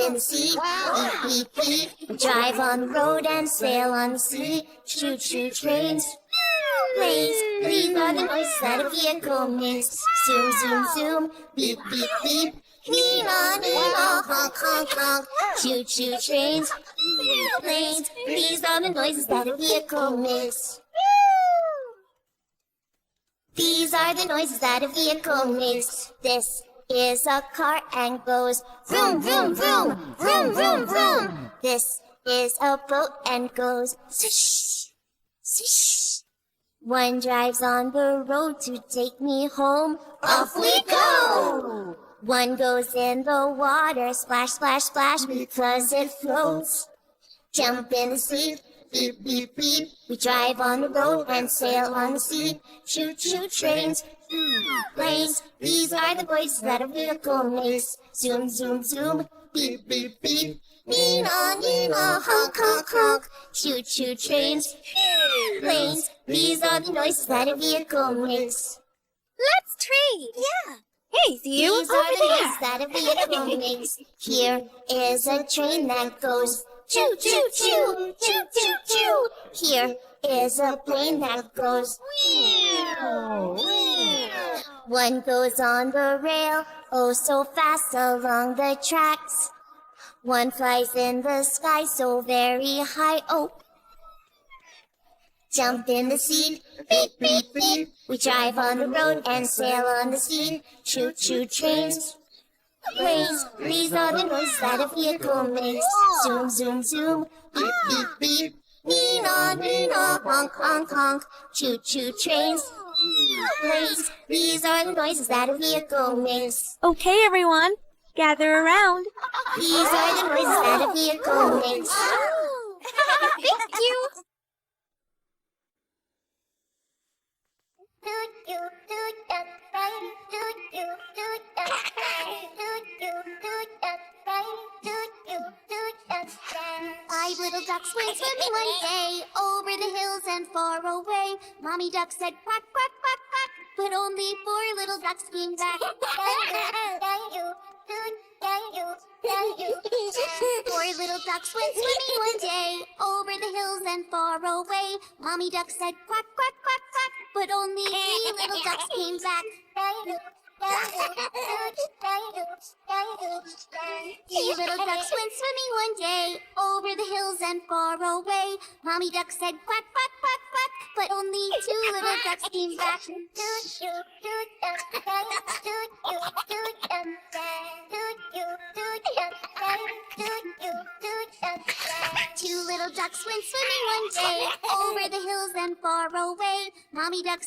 in the sea. Beep, beep, beep. Drive on the road and sail on the sea. Choo choo trains. Planes, these are the noises that a vehicle makes. Zoom, zoom, zoom. Beep, beep, beep. Nina, Nina, honk, honk, honk. Choo choo trains. Planes, these are the noises that a vehicle makes. These are the noises that a vehicle makes. This is a car and goes vroom, vroom, vroom, vroom, vroom, vroom. This is a boat and goes swish, swish. One drives on the road to take me home. Off we go! One goes in the water, splash, splash, splash, because it floats. Jump in the sea, beep, beep, beep. We drive on the road and sail on the sea. Choo choo trains, planes. These are the voices that a vehicle makes. Zoom, zoom, zoom, beep, beep, beep. Nina, Nina, honk, honk, honk. Choo choo trains, planes. These are the noises that a vehicle makes. Let's trade. Yeah. Hey, you These are the noises that a vehicle makes. Here is a train that goes choo choo choo, choo choo choo. Here is a plane that goes whew, whew. One goes on the rail, oh so fast along the tracks. One flies in the sky so very high, oh. Jump in the sea, beep, beep, beep. We drive on the road and sail on the sea. Choo choo trains, planes. These are the noises that a vehicle makes. Zoom, zoom, zoom, beep, beep, beep. Nina, Nina, honk, honk, honk. Choo choo trains, planes. These are the noises that a vehicle makes. Okay, everyone, gather around. These are the noises that a vehicle makes. Thank you. Five little ducks went swimming one day over the hills and far away. Mommy duck said quack, quack, quack, quack, but only four little ducks came back. Four little ducks went swimming one day over the hills and far away. Mommy duck said quack, quack, quack, quack, but only three little ducks came back. Three little ducks went swimming one day over the hills and far away. Mommy duck said quack, quack, quack, quack, but only two little ducks came back. Two little ducks went swimming one day over the hills and far away. Mommy duck